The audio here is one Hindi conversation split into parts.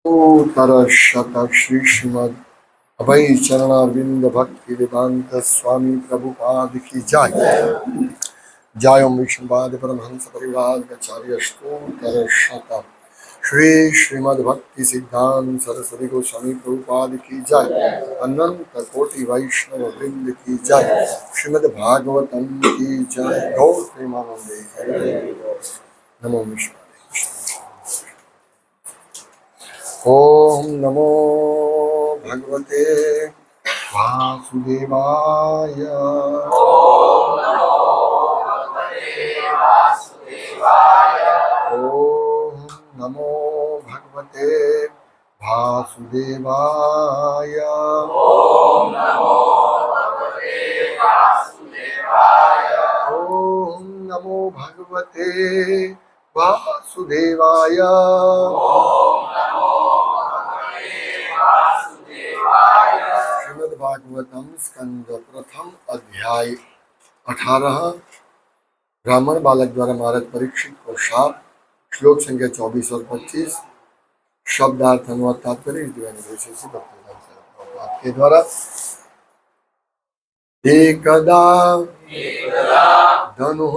तरशत श्री श्रीमद अभय चरणारविंद भक्ति वेदांत स्वामी प्रभुपाद की जय। जय ओम विष्णुपाद परमहंस परिवाराचार्य तरशत श्री श्रीमद भक्ति सिद्धांत सरस्वती गोस्वामी प्रभुपाद की जय। अनंत कोटि वैष्णव वृंद की जय। श्रीमद भागवतम की जय। गौर प्रेमानंदे नमो विष्णु। ओम नमो भगवते वासुदेवाय। ओम नमो भगवते वासुदेवाय। ओम नमो भगवते वासुदेवाय। श्रीमद्भागवतम स्कंद प्रथम अध्याय 18 ब्राह्मण बालक द्वारा महाराज परीक्षित को शाप। श्लोक संख्या 24 और 25। शब्दार्थ अनुवाद तात्पर्य के द्वारा। एकदा धनुः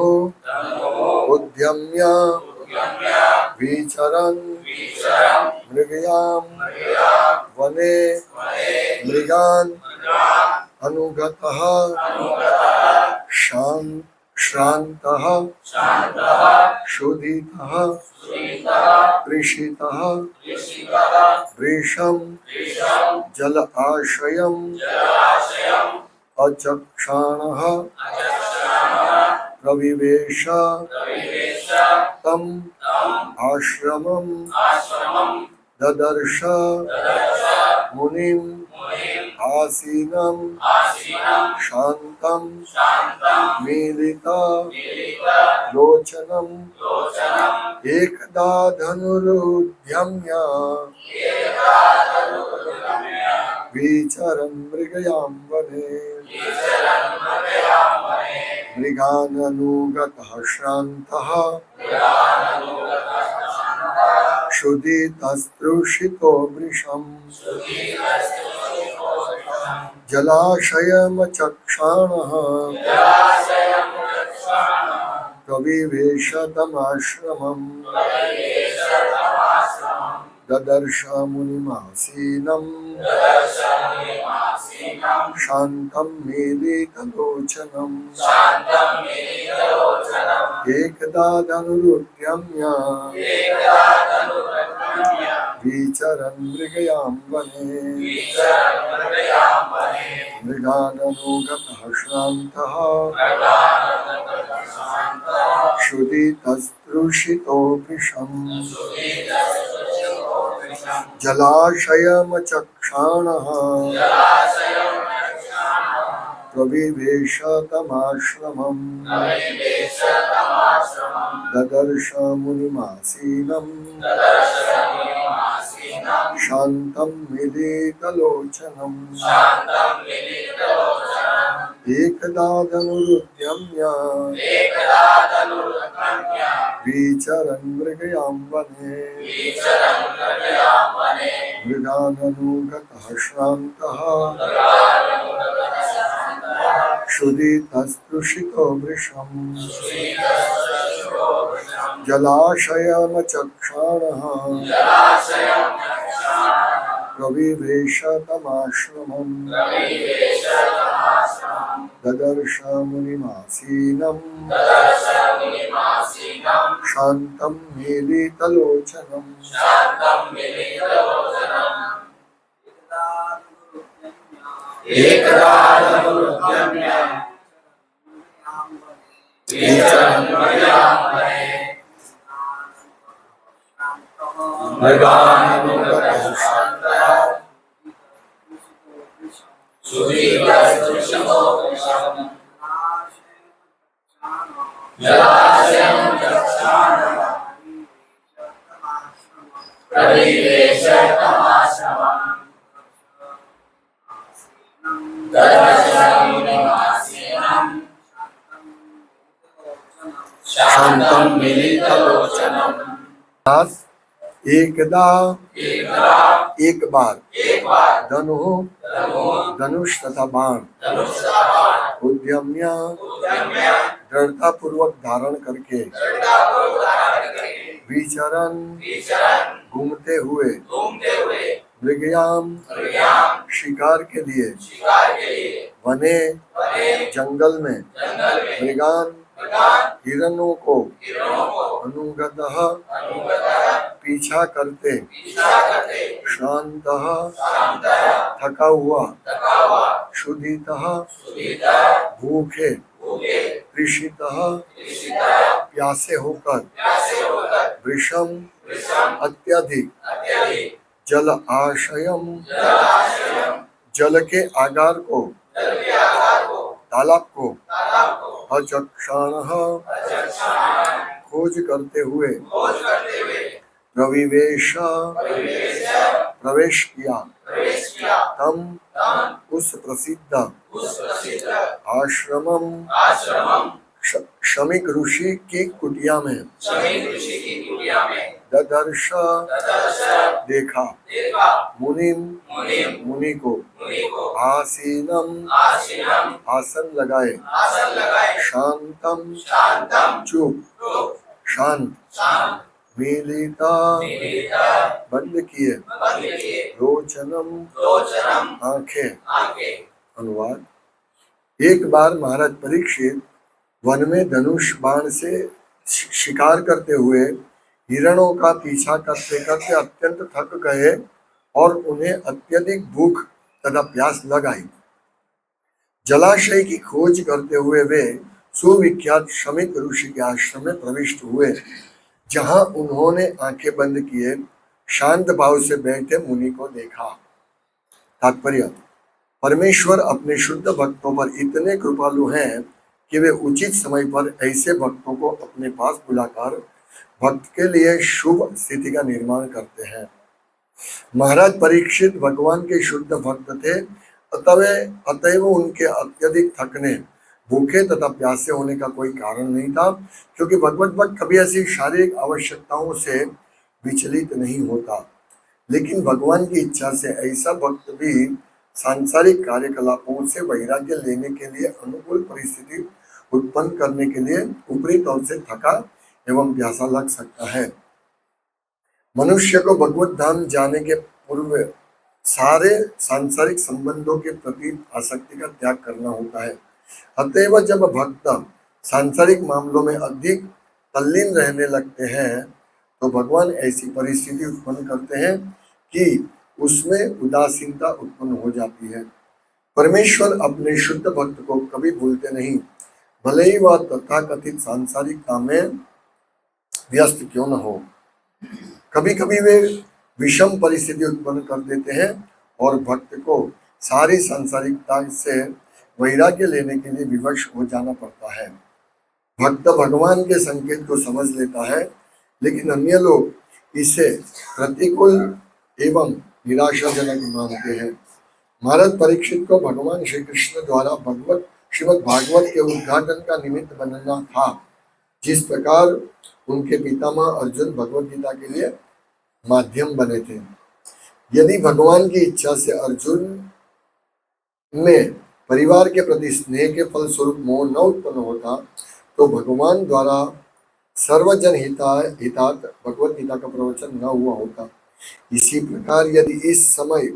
उद्यम्य विचरन् मृगयां वने मृगान् अनुगतः श्रान्तः क्षुधितः तृषितः वृषं जल आश्रयम् अचक्षाणः प्रविवेश तम् आश्रमम् ददर्श मुनिम् आसीनं शान्तं मीलिता लोचनम् एकदा धनुरुद्यम्य विचरन् मृगयां वने मृगाननुगतः श्रान्तः क्षुधितस्तृषितो वृषम् जलाशयमचक्षाणः प्रविवेश तमाश्रमम् ददर्श मुनिमासीनं शान्तं मीलितलोचनम् एकदा धनुरुद्यम्य विचरन् मृगयां वने मृगाननुगतः श्रान्तः क्षुधितस्तृषितो वृषम् जलाशयमचक्षाणः प्रविवेश तमाश्रमम् ददर्श मुनिमासीनं शान्तं मिलितलोचनम् एकदा धनुरुद्यम्य विचरन् मृगयां वने मृगाननुगतः श्रान्तः क्षुधितस्तृषितो वृषम् जलाशयमचक्षाणः प्रविवेश तमाश्रमम् ददर्श मुनिमासीनं शान्तं मीलितलोचनम् एकदा धनुरुद्यम्य विचरन् मृगयां वने मृगाननुगतः श्रान्तः क्षुधितस्तृषितो वृषम् जलाशयमचक्षाणः प्रविवेश तमाश्रमम् ददर्श मुनिमासीनं शान्तं मिलितलोचनम्। एकदा एक बार धनु धनुष तथा बाण उद्यम्य दृढ़ता पूर्वक धारण करके विचरण घूमते हुए मृगयाम शिकार के लिए वने जंगल में मृगान हिरणों को अनुगतः पीछा करते शांतः थका हुआ क्षुधितः भूखे तृषितः प्यासे होकर वृषम अत्यधिक जल आशयम जल के आगार को तालाब को अचक्षाणः खोज करते हुए प्रविवेश प्रवेश किया तम उस प्रसिद्ध आश्रमम शमिक ऋषि की कुटिया में ददर्श देखा मुनि को आसीनम आसन लगाए शांतम चुप शांत मिलिता बंद किए रोचनम आंखें। अनुवाद। एक बार महाराज परीक्षित वन में धनुष बाण से शिकार करते हुए हिरणों का पीछा करते करते अत्यंत थक गए और उन्हें अत्यधिक भूख तथा प्यास लग आई। जलाशय की खोज करते हुए वे सुविख्यात शमिक ऋषि के आश्रम में प्रविष्ट हुए, जहां उन्होंने आंखें बंद किए शांत भाव से बैठे मुनि को देखा। तात्पर्य: परमेश्वर अपने शुद्ध भक्तों पर इतने कृपालु हैं कि वे उचित समय पर ऐसे भक्तों को अपने पास बुलाकर भक्त के लिए शुभ स्थिति का निर्माण करते हैं। महाराज परीक्षित भगवान के शुद्ध भक्त थे, अतएव उनके अत्यधिक थकने, भूखे तथा प्यासे होने का कोई कारण नहीं था, क्योंकि भगवत भक्त कभी ऐसी शारीरिक आवश्यकताओं से विचलित नहीं होता। लेकिन भगवान की इच्छा से ऐसा भक्त भी सांसारिक कार्यकलापों से वैराग्य लेने के लिए अनुकूल परिस्थिति उत्पन्न करने के लिए ऊपरी तौर से थका एवं प्यासा लग सकता है। मनुष्य को भगवत धाम जाने के पूर्व सारे सांसारिक संबंधों के प्रति आसक्ति का त्याग करना होता है। अतएव जब भक्त सांसारिक मामलों में अधिक तल्लीन रहने लगते हैं तो भगवान ऐसी परिस्थिति उत्पन्न करते हैं कि उसमें उदासीनता उत्पन्न हो जाती है। परमेश्वर अपने शुद्ध भक्त को कभी भूलते नहीं, भले ही वह तथाकथित सांसारिकता में व्यस्त क्यों न हो। कभी कभी वे विषम परिस्थिति उत्पन्न कर देते हैं और भक्त को सारी सांसारिकता से वैराग्य लेने के लिए विवश हो जाना पड़ता है। भक्त भगवान के संकेत को समझ लेता है, लेकिन अन्य लोग इसे प्रतिकूल एवं निराशाजनक मानते हैं। महाराज परीक्षित को भगवान श्री कृष्ण द्वारा श्रीमद् भागवत के उद्घाटन का निमित्त बनना था, जिस प्रकार उनके पितामह अर्जुन भगवत गीता के लिए माध्यम बने थे। यदि भगवान की इच्छा से अर्जुन में परिवार के प्रति स्नेह के फलस्वरूप मोह न उत्पन्न होता तो भगवान द्वारा सर्वजन हितार्थ भगवत गीता का प्रवचन न हुआ होता। इसी प्रकार यदि इस समय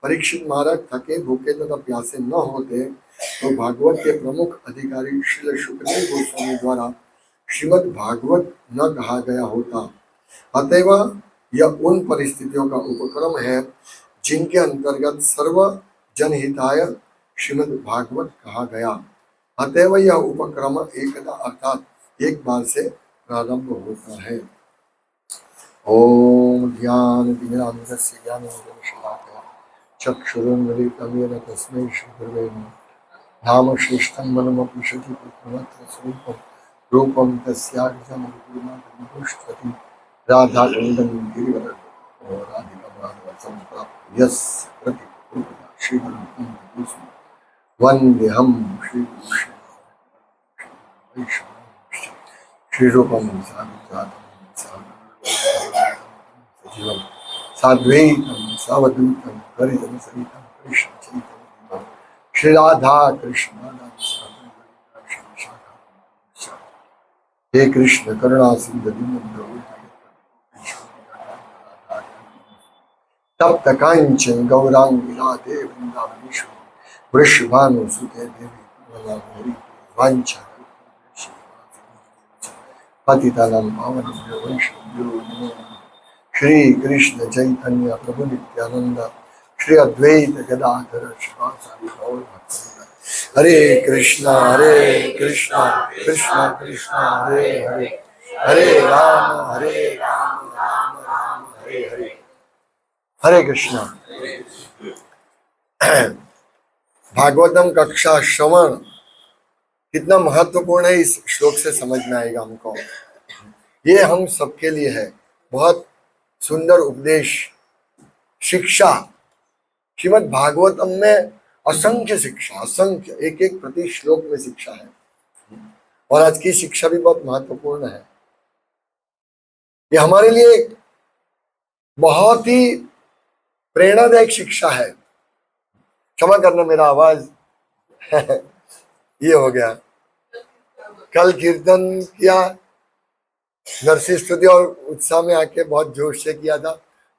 परीक्षित महाराज थके भूखे तथा प्यासे न होते तो भागवत के प्रमुख अधिकारी श्रील शुकदेव गोस्वामी द्वारा श्रीमद् भागवत न कहा गया होता। अतएव यह उन परिस्थितियों का उपक्रम है जिनके अंतर्गत सर्व जनहिताय श्रीमद् भागवत कहा गया। अतएव यह उपक्रम एकदा अर्थात एक बार से प्रारंभ होता है। ओम ज्ञानतिमिरान्धस्य ज्ञानञ्जनशलाकया चक्षुरुन्मिलितं येन तस्मै श्रीगुरवे नमः। नाम श्रेष्ठं मनमपि पुत्रमत्र स्वरूपं रूपं तस्यार्जमनुपूर्णमनुष्ठति राधाकुन्दं गिरिवरं राधिकावरं प्राप्य यस्य प्रतिपूर्णा श्रीगुरुं वन्देऽहं श्रीकृष्णं श्रीरूपं साग्रजातं साद्वैतम सावधूतम हरिजन सहितम कृष्ण चैतन्य श्री राधा कृष्ण हे कृष्ण करुणा सिंधु दीनबंधु तप्त कांचन गौरांगी राधे वृंदावनेश्वरी वृषभानुसुते देवी वांछा पतितानां पावनेभ्यो वैष्णवेभ्यो नमो नमः। श्री कृष्ण चैतन्य प्रभु नित्यानंद श्री अद्वैत गदाधर श्रीवासादि गौर भक्तवृंद। हरे कृष्णा कृष्णा कृष्णा हरे हरे हरे राम राम राम हरे हरे। हरे कृष्णा। भागवतम कक्षा श्रवण कितना महत्वपूर्ण है इस श्लोक से समझ में आएगा हमको। ये हम सबके लिए है। बहुत सुंदर उपदेश शिक्षा। श्रीमद् भागवतम में असंख्य शिक्षा, असंख्य एक एक प्रति श्लोक में शिक्षा है। और आज की शिक्षा भी बहुत महत्वपूर्ण है। ये हमारे लिए बहुत ही प्रेरणादायक शिक्षा है। क्षमा करना मेरा आवाज ये हो गया। कल कीर्तन किया, नरसिंह स्तुति और उत्साह में आके बहुत जोश से किया था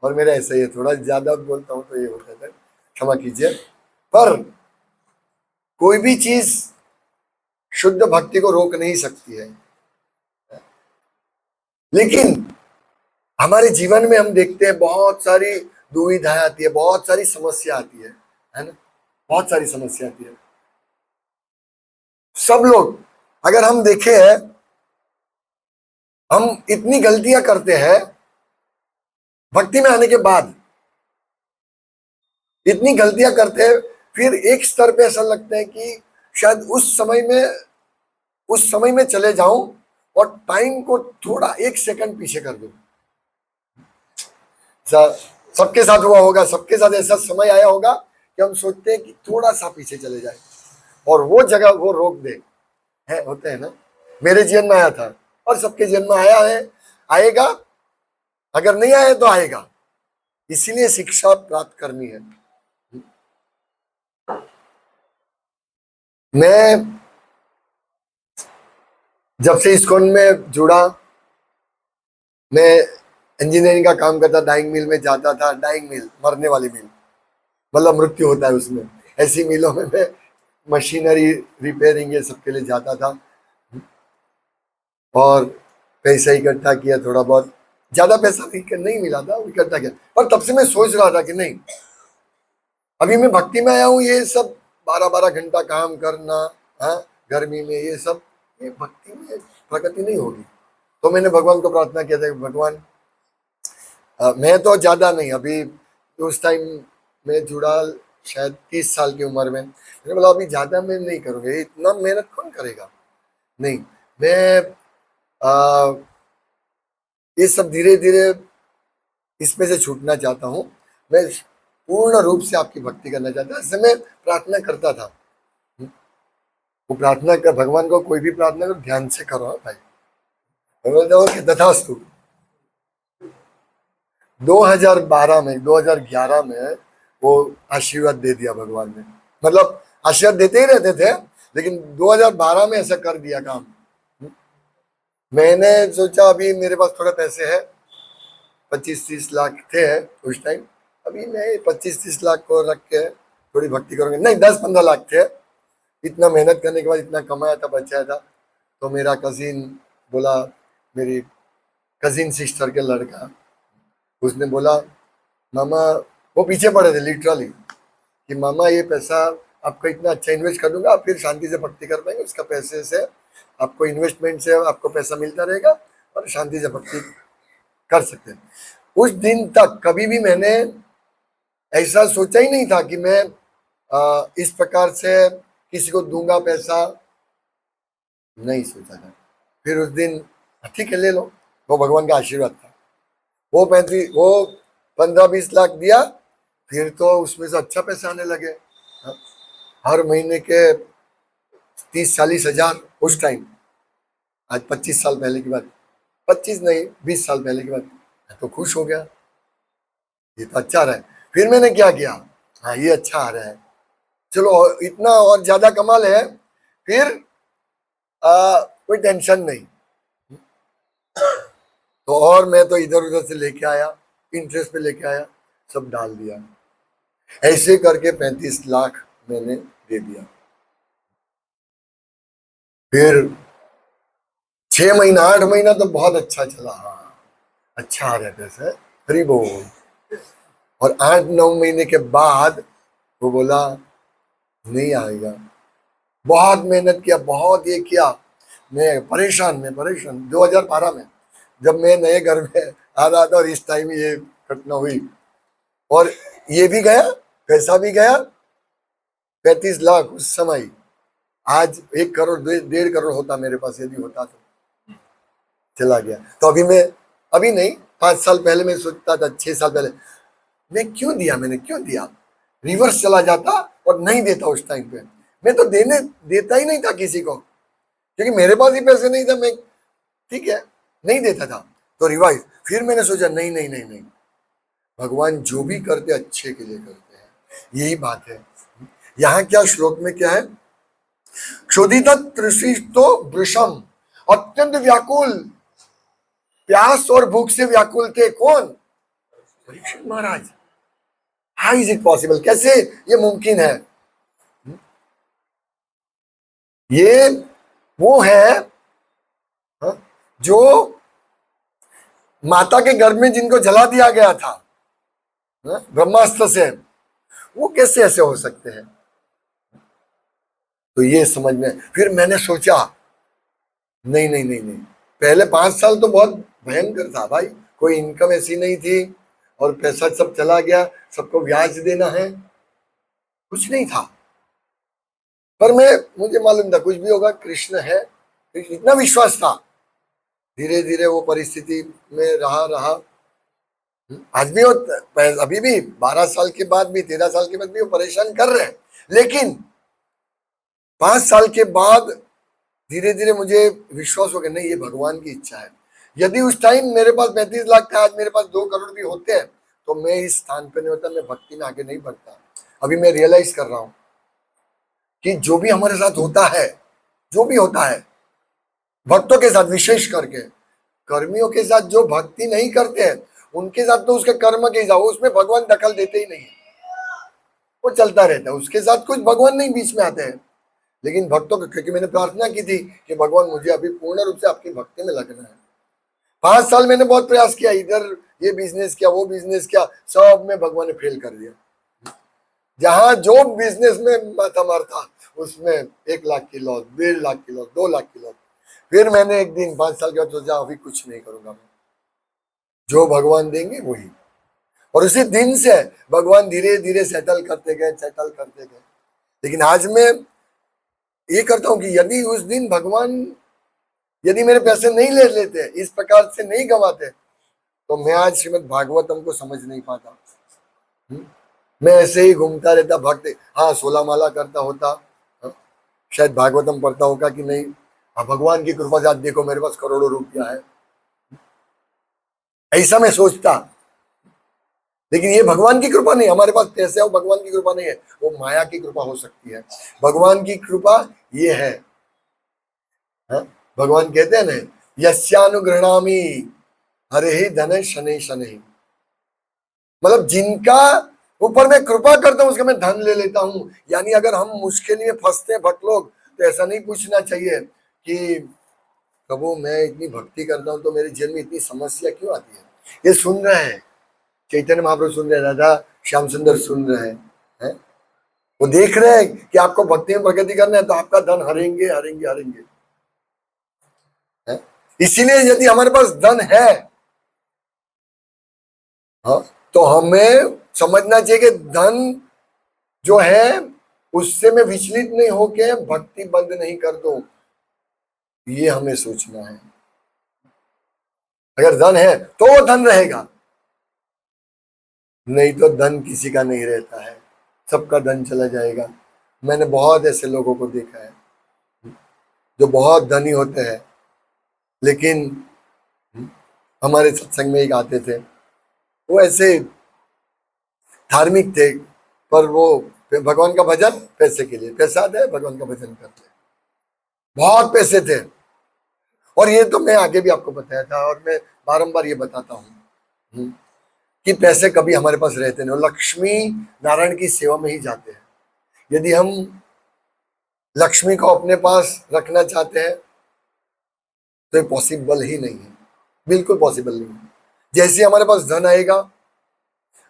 और मेरा ऐसा ही है, थोड़ा ज्यादा बोलता हूँ तो ये होता है, क्षमा कीजिए। पर कोई भी चीज शुद्ध भक्ति को रोक नहीं सकती है। लेकिन हमारे जीवन में हम देखते हैं बहुत सारी दुविधाएं आती है, बहुत सारी समस्या आती है ना, बहुत सारी समस्या आती है। सब लोग अगर हम देखें, हम इतनी गलतियां करते हैं भक्ति में आने के बाद, इतनी गलतियां करते हैं, फिर एक स्तर पे ऐसा लगता है कि शायद उस समय में चले जाऊं और टाइम को थोड़ा एक सेकंड पीछे कर दूं। सबके साथ हुआ होगा, सबके साथ ऐसा समय आया होगा कि हम सोचते हैं कि थोड़ा सा पीछे चले जाए और वो जगह वो रोक दे। है होते हैं ना, मेरे जीवन में आया था और सबके जीवन में आया है, आएगा। अगर नहीं आए तो आएगा। इसीलिए शिक्षा प्राप्त करनी है। मैं जब से इस्कॉन में जुड़ा, मैं इंजीनियरिंग का काम करता, डाइंग मिल में जाता था। डाइंग मिल मरने वाली मिल, मतलब मृत्यु होता है उसमें। ऐसी मिलों में मैं मशीनरी रिपेयरिंग ये सबके लिए जाता था और पैसा इकट्ठा किया, थोड़ा बहुत, ज्यादा पैसा नहीं मिला था, इकट्ठा किया। पर तब से मैं सोच रहा था कि नहीं, अभी मैं भक्ति में आया हूँ, ये सब 12-12 घंटा काम करना, हाँ, गर्मी में ये सब, ये भक्ति में प्रगति नहीं होगी। तो मैंने भगवान को प्रार्थना किया था कि भगवान, मैं तो ज्यादा नहीं, अभी उस टाइम मैं जुड़ा शायद 30 साल की उम्र में। मैंने बोला अभी ज्यादा मैं नहीं करूँगा, इतना मेहनत कौन करेगा। नहीं, मैं ये सब धीरे धीरे इसमें से छूटना चाहता हूँ। मैं पूर्ण रूप से आपकी भक्ति करना चाहता हूँ। ऐसे मैं प्रार्थना करता था। वो प्रार्थना कर, भगवान को कोई भी प्रार्थना करो ध्यान से करो भाई। तथास्तु। 2011 में वो आशीर्वाद दे दिया भगवान ने। मतलब आशीर्वाद देते ही रहते थे, लेकिन 2012 में ऐसा कर दिया काम। मैंने सोचा अभी मेरे पास थोड़े पैसे है, 25-30 लाख थे उस टाइम। अभी मैं 25-30 लाख को रख के थोड़ी भक्ति करूंगा, नहीं 10-15 लाख थे। इतना मेहनत करने के बाद इतना कमाया था, बचाया था। तो मेरा कजिन बोला, मेरी कजिन सिस्टर के लड़का, उसने बोला मामा, वो पीछे पड़े थे लिटरली, कि मामा ये पैसा आपको इतना अच्छा इन्वेस्ट कर दूंगा, आप फिर शांति से भक्ति कर पाएंगे। उसका पैसे से आपको, इन्वेस्टमेंट से आपको पैसा मिलता रहेगा और शांति से भक्ति कर सकते हैं। उस दिन तक कभी भी मैंने ऐसा सोचा ही नहीं था कि मैं इस प्रकार से किसी को दूंगा पैसा, नहीं सोचा था। फिर उस दिन ठीक है ले लो, वो भगवान का आशीर्वाद था। वो 15-20 लाख दिया, फिर तो उसमें से अच्छा पैसा आने लगे। हर महीने के 30-40 हजार उस टाइम। आज 25 साल पहले की बात, 25 नहीं 20 साल पहले की बात। मैं तो खुश हो गया। ये तो अच्छा रहा है। फिर मैंने क्या किया, हाँ ये अच्छा आ रहा है, चलो इतना और ज्यादा कमा ले, फिर कोई टेंशन नहीं। तो और मैं तो इधर उधर से लेके आया, इंटरेस्ट पे लेके आया, सब डाल दिया। ऐसे करके 35 लाख मैंने दे दिया। फिर 6 महीना 8 महीना तो बहुत अच्छा चला, हाँ अच्छा आ रहा पैसे, हरी बोल। और 8 9 महीने के बाद वो बोला नहीं आएगा। बहुत मेहनत किया, बहुत ये किया, मैं परेशान 2012 में जब मैं नए घर में आ रहा था, और इस टाइम ये घटना हुई, और ये भी गया, पैसा भी गया, 35 लाख उस समय। आज 1 करोड़ 1.5 करोड़ होता मेरे पास, यदि होता तो चला गया। तो अभी मैं, अभी नहीं, 5 साल पहले मैं सोचता था, 6 साल पहले मैं क्यों दिया, मैंने क्यों दिया, रिवर्स चला जाता और नहीं देता उस टाइम पे। मैं तो देता ही नहीं था किसी को, क्योंकि मेरे पास ही पैसे नहीं था, मैं ठीक है नहीं देता था। तो रिवाइज, फिर मैंने सोचा नहीं नहीं नहीं नहीं, भगवान जो भी करते अच्छे के लिए करते हैं, यही बात है। यहाँ क्या श्लोक में क्या है, क्षुधित तृषितो वृषम, अत्यंत व्याकुल, प्यास और भूख से व्याकुल थे कौन, परीक्षित महाराज। हाउ इज इट पॉसिबल, कैसे ये मुमकिन है। ये वो है, हाँ, जो माता के गर्भ में जिनको जला दिया गया था, हाँ, ब्रह्मास्त्र से, वो कैसे ऐसे हो सकते हैं। तो ये समझ में, फिर मैंने सोचा नहीं नहीं नहीं नहीं, पहले 5 साल तो बहुत भयंकर था भाई, कोई इनकम ऐसी नहीं थी, और पैसा सब चला गया, सबको ब्याज देना है, कुछ नहीं था। पर मुझे मालूम था कुछ भी होगा कृष्ण है, इतना विश्वास था। धीरे धीरे वो परिस्थिति में रहा। आज भी वो, अभी भी 12 साल के बाद भी, 13 साल के बाद भी वो परेशान कर रहे हैं, लेकिन 5 साल के बाद धीरे धीरे मुझे विश्वास हो गया, नहीं ये भगवान की इच्छा है। यदि उस टाइम मेरे पास 35 लाख था, आज मेरे पास 2 करोड़ भी होते हैं, तो मैं इस स्थान पे नहीं होता, मैं भक्ति में आगे नहीं बढ़ता। अभी मैं रियलाइज कर रहा हूं कि जो भी हमारे साथ होता है, जो भी होता है भक्तों के साथ, विशेष करके कर्मियों के साथ जो भक्ति नहीं करते हैं, उनके साथ तो उसके कर्म के हिसाब, उसमें भगवान दखल देते ही नहीं, वो चलता रहता है, उसके साथ कुछ भगवान नहीं बीच में आते हैं। लेकिन भक्तों को, क्योंकि मैंने प्रार्थना की थी कि भगवान मुझे अभी पूर्ण रूप से आपकी भक्ति में लगना है। 5 साल मैंने बहुत प्रयास किया, इधर ये बिजनेस किया, वो बिजनेस किया, सब में भगवान ने फेल कर दिया। जहां जो बिजनेस में माथा मारता, उसमें 1 लाख की लॉस, 1.5 लाख की लॉस, 2 लाख की लॉस। फिर मैंने एक दिन 5 साल के बाद सोचा अभी कुछ नहीं करूंगा मैं, जो भगवान देंगे वही। और उसी दिन से भगवान धीरे धीरे सेटल करते गए, सेटल करते गए। लेकिन आज मैं ये करता हूं कि यदि उस दिन भगवान, यदि मेरे पैसे नहीं ले लेते, इस प्रकार से नहीं गवाते, तो मैं आज श्रीमद् भागवतम को समझ नहीं पाता। मैं ऐसे ही घूमता रहता भक्त, हाँ 16 माला करता होता, हाँ, शायद भागवतम पढ़ता होगा कि नहीं, हाँ भगवान की कृपा से आज देखो मेरे पास करोड़ों रुपया है, ऐसा मैं सोचता। लेकिन ये भगवान की कृपा नहीं, हमारे पास पैसे हो, भगवान की कृपा नहीं है, वो माया की कृपा हो सकती है। भगवान की कृपा ये है, हाँ? भगवान कहते हैं ना, यस्यानुगृणामि हरे ही धन शनै शनै, मतलब जिनका ऊपर मैं कृपा करता हूं उसका मैं धन ले लेता हूं। यानी अगर हम मुश्किल में फंसते हैं भक्त लोग, तो ऐसा नहीं पूछना चाहिए कि प्रभु मैं इतनी भक्ति करता हूं तो मेरे जीवन में इतनी समस्या क्यों आती है। ये सुन रहे हैं, चैतन्य महाप्रभु सुन रहे हैं, राधा श्याम सुंदर सुन रहे हैं, वो देख रहे हैं कि आपको भक्ति में प्रगति करना है, तो आपका धन हरेंगे हरेंगे हरेंगे। इसीलिए यदि हमारे पास धन है, हाँ, तो हमें समझना चाहिए कि धन जो है उससे मैं विचलित नहीं होके भक्ति बंद नहीं कर दूं, ये हमें सोचना है। अगर धन है तो वो धन रहेगा, नहीं तो धन किसी का नहीं रहता है, सबका धन चला जाएगा। मैंने बहुत ऐसे लोगों को देखा है जो बहुत धनी होते हैं, लेकिन हमारे सत्संग में एक आते थे, वो ऐसे धार्मिक थे, पर वो भगवान का भजन पैसे के लिए, पैसा दे भगवान का भजन करते, बहुत पैसे थे। और ये तो मैं आगे भी आपको बताया था और मैं बारंबार ये बताता हूँ कि पैसे कभी हमारे पास रहते नहीं, लक्ष्मी नारायण की सेवा में ही जाते हैं। यदि हम लक्ष्मी को अपने पास रखना चाहते हैं तो ये पॉसिबल ही नहीं है, बिल्कुल पॉसिबल नहीं है। जैसे हमारे पास धन आएगा,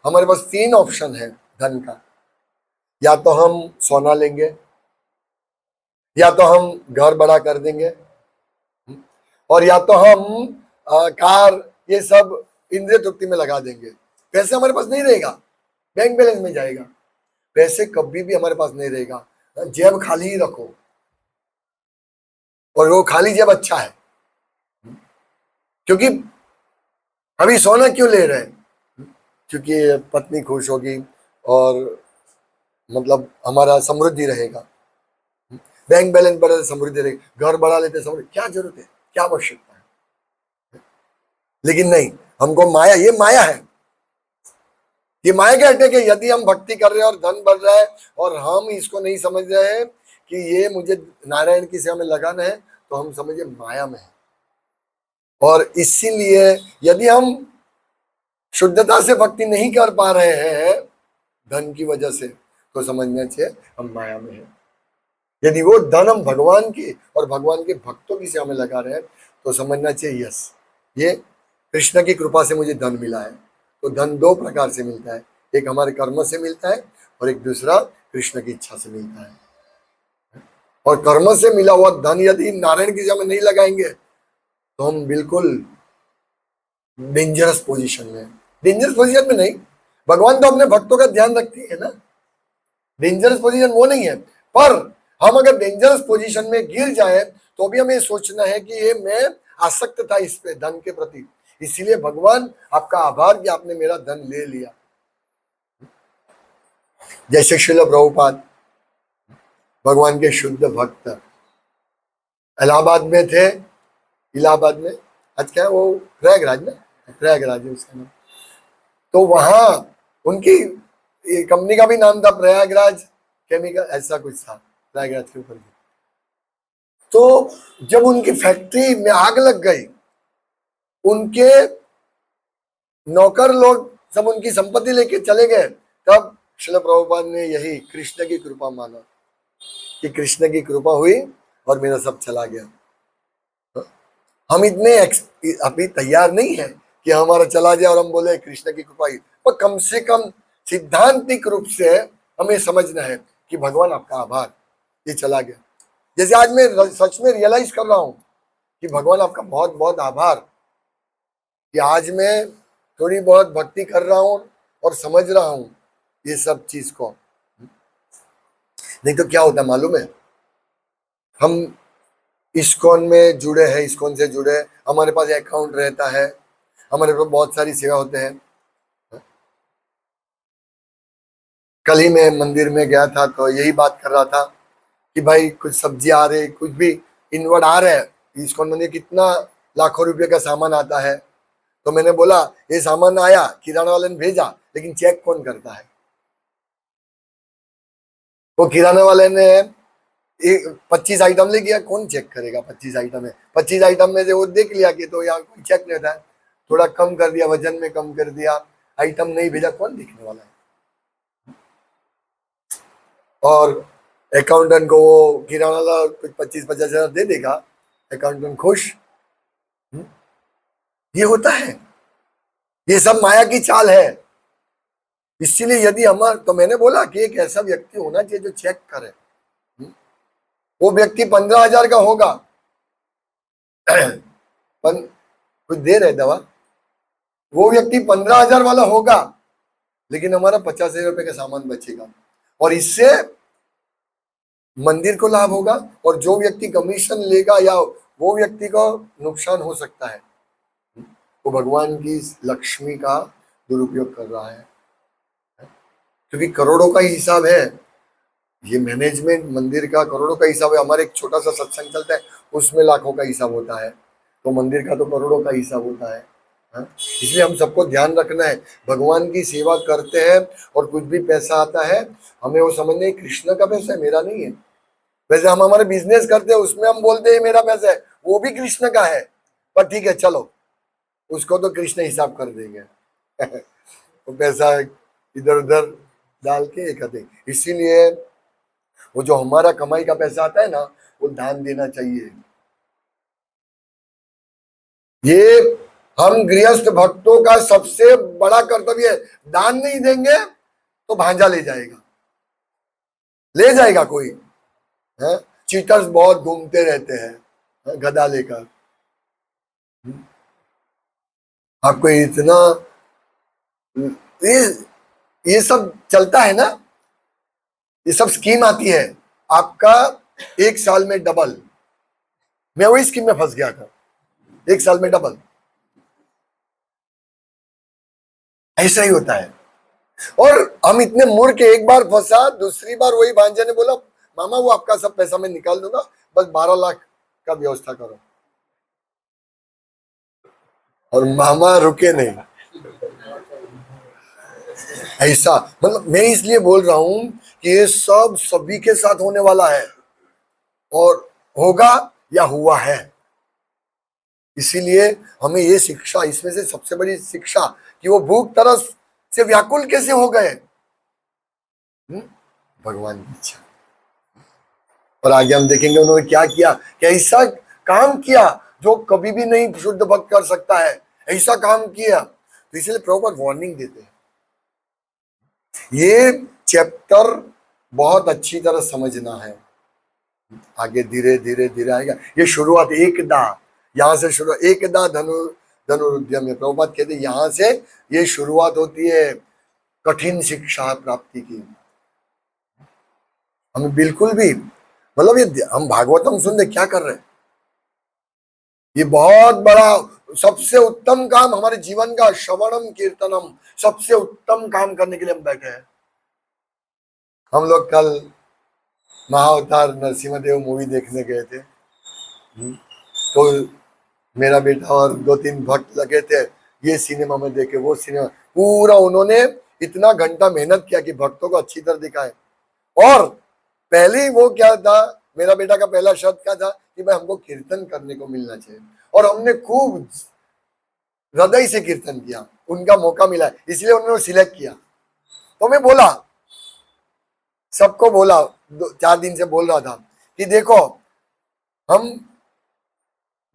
हमारे पास तीन ऑप्शन है धन का, या तो हम सोना लेंगे, या तो हम घर बड़ा कर देंगे, और या तो हम कार ये सब इंद्रिय तृप्ति में लगा देंगे। पैसे हमारे पास नहीं रहेगा, बैंक बैलेंस में जाएगा। पैसे कभी भी हमारे पास नहीं रहेगा, जेब खाली ही रखो, और वो खाली जेब अच्छा है। क्योंकि अभी सोना क्यों ले रहे हैं? क्योंकि पत्नी खुश होगी और मतलब हमारा समृद्धि रहेगा, बैंक बैलेंस बढ़ा समृद्धि रहेगी, घर बढ़ा लेते समृद्धि, क्या जरूरत है, क्या आवश्यकता है? लेकिन नहीं, हमको माया, ये माया है, ये माया के अटैक है। यदि हम भक्ति कर रहे हैं और धन बढ़ रहा है और हम इसको नहीं समझ रहे हैं कि ये मुझे नारायण की सेवा में लगाना है, तो हम समझिए माया में है। और इसीलिए यदि हम शुद्धता से भक्ति नहीं कर पा रहे हैं धन की वजह से, तो समझना चाहिए हम माया में हैं। यदि वो धन हम भगवान की और भगवान के भक्तों की सेवा में लगा रहे हैं, तो समझना चाहिए यस, ये कृष्ण की कृपा से मुझे धन मिला है। तो धन दो प्रकार से मिलता है, एक हमारे कर्म से मिलता है और एक दूसरा कृष्ण की इच्छा से मिलता है। और कर्म से मिला हुआ धन यदि नारायण की सेवा में नहीं लगाएंगे तो हम बिल्कुल डेंजरस पोजीशन में, डेंजरस पोजीशन में नहीं, भगवान तो अपने भक्तों का ध्यान रखती है ना, डेंजरस पोजीशन वो नहीं है। पर हम अगर डेंजरस पोजीशन में गिर जाए तो भी हमें सोचना है कि ये मैं आसक्त था इस पे, धन के प्रति, इसीलिए भगवान आपका आभार कि आपने मेरा धन ले लिया। जैसे श्रील प्रभुपाद भगवान के शुद्ध भक्त इलाहाबाद में थे, इलाहाबाद में आज क्या है वो, प्रयागराज में, प्रयागराज है उसका नाम। तो वहां उनकी कंपनी का भी नाम था प्रयागराज केमिकल, ऐसा कुछ था प्रयागराज के ऊपर। तो जब उनकी फैक्ट्री में आग लग गई, उनके नौकर लोग सब उनकी संपत्ति लेके चले गए, तब श्रील प्रभुपाद ने यही कृष्ण की कृपा माना कि कृष्ण की कृपा हुई और मेरा सब चला गया। हम इतने अभी तैयार नहीं है कि हमारा चला जाए और हम बोले कृष्ण की कृपा ही, पर कम से कम सिद्धांतिक रूप से हमें समझना है कि भगवान आपका आभार, ये चला गया। जैसे आज मैं सच में रियलाइज कर रहा हूं कि भगवान आपका बहुत बहुत आभार कि आज मैं थोड़ी बहुत भक्ति कर रहा हूं और समझ रहा हूं ये सब चीज को। नहीं तो क्या होता मालूम है, हम इस्कॉन में जुड़े हैं, इस्कॉन से जुड़े, हमारे पास अकाउंट रहता है, हमारे पास बहुत सारी सेवा होते हैं। कल ही मैं मंदिर में गया था तो यही बात कर रहा था कि भाई कुछ सब्जी आ रही, कुछ भी इनवर्ड आ रहा है, इस्कॉन मंदिर कितना लाखों रुपए का सामान आता है। तो मैंने बोला ये सामान आया, किराना वाले ने भेजा, लेकिन चेक कौन करता है? वो किराना वाले ने 25 आइटम ले गया, कौन चेक करेगा? 25 आइटम है, 25 आइटम में से वो देख लिया कि तो यहाँ कोई चेक नहीं था, थोड़ा कम कर दिया, वजन में कम कर दिया, आइटम नहीं भेजा, कौन देखने वाला है? और अकाउंटेंट को वो किराना वाला कुछ 25-50 हजार दे देगा, अकाउंटेंट खुश। ये होता है, ये सब माया की चाल है। इसीलिए यदि हमारा, तो मैंने बोला कि एक ऐसा व्यक्ति होना चाहिए जो चेक करे। वो व्यक्ति 15,000 का होगा, कुछ दे रहे दवा, वो व्यक्ति 15,000 वाला होगा, लेकिन हमारा 50,000 रुपए का सामान बचेगा और इससे मंदिर को लाभ होगा, और जो व्यक्ति कमीशन लेगा या वो व्यक्ति को नुकसान हो सकता है, वो भगवान की लक्ष्मी का दुरुपयोग कर रहा है। क्योंकि करोड़ों का हिसाब है, ये मैनेजमेंट मंदिर का करोड़ों का हिसाब है। हमारे एक छोटा सा सत्संग चलता है, उसमें लाखों का हिसाब होता है, तो मंदिर का तो करोड़ों का हिसाब होता है। हाँ? इसलिए हम सबको ध्यान रखना है, भगवान की सेवा करते हैं और कुछ भी पैसा आता है हमें वो समझना है कृष्ण का पैसा है, मेरा नहीं है। वैसे हम हमारे बिजनेस करते हैं उसमें हम बोलते हैं मेरा पैसा है, वो भी कृष्ण का है, पर ठीक है चलो उसको तो कृष्ण हिसाब कर देंगे। वो पैसा इधर उधर डाल के करते। इसीलिए वो जो हमारा कमाई का पैसा आता है ना वो दान देना चाहिए। ये हम गृहस्थ भक्तों का सबसे बड़ा कर्तव्य है। दान नहीं देंगे तो भांजा ले जाएगा, ले जाएगा कोई है। चीटर्स बहुत घूमते रहते हैं गधा लेकर। आपको इतना ये ये सब चलता है ना, ये सब स्कीम आती है आपका 1 साल में डबल। मैं वही स्कीम में फंस गया था, 1 साल में डबल, ऐसा ही होता है। और हम इतने मूर्ख, एक बार फंसा, दूसरी बार वही भांजे ने बोला मामा वो आपका सब पैसा मैं निकाल दूंगा, बस 12 लाख का व्यवस्था करो। और मामा रुके नहीं। ऐसा मतलब मैं इसलिए बोल रहा हूं कि ये सब सभी के साथ होने वाला है और होगा या हुआ है। इसीलिए हमें ये शिक्षा, इसमें से सबसे बड़ी शिक्षा कि वो भूख तरस से व्याकुल कैसे हो गए, भगवान की इच्छा। और आगे हम देखेंगे उन्होंने क्या किया, कैसा काम किया जो कभी भी नहीं शुद्ध भक्त कर सकता है, ऐसा काम किया। तो इसलिए प्रभुपाद वार्निंग देते हैं। ये चैप्टर बहुत अच्छी तरह समझना है, आगे धीरे धीरे धीरे आएगा। ये शुरुआत एकदा, यहां से शुरू, एकदा धनुरुद्यम में प्रभुपाद कहते हैं यहां से ये शुरुआत होती है कठिन शिक्षा प्राप्ति की। हमें बिल्कुल भी मतलब ये हम भागवतम सुनने क्या कर रहे हैं, ये बहुत बड़ा सबसे उत्तम काम हमारे जीवन का, श्रवणम कीर्तनम, सबसे उत्तम काम करने के लिए हम बैठे हैं। हम लोग कल महाअवतार नरसिम्हा मूवी देखने गए थे, तो मेरा बेटा और 2-3 भक्त लगे थे, ये सिनेमा में देखे वो सिनेमा, पूरा उन्होंने इतना घंटा मेहनत किया कि भक्तों को अच्छी तरह दिखाए। और पहले ही वो क्या था, मेरा बेटा का पहला शब्द क्या था कि भाई हमको कीर्तन करने को मिलना चाहिए। और हमने खूब हृदय से कीर्तन किया, उनका मौका मिला इसलिए उन्होंने सिलेक्ट किया। तो मैं बोला, सबको बोला, 4 दिन से बोल रहा था कि देखो हम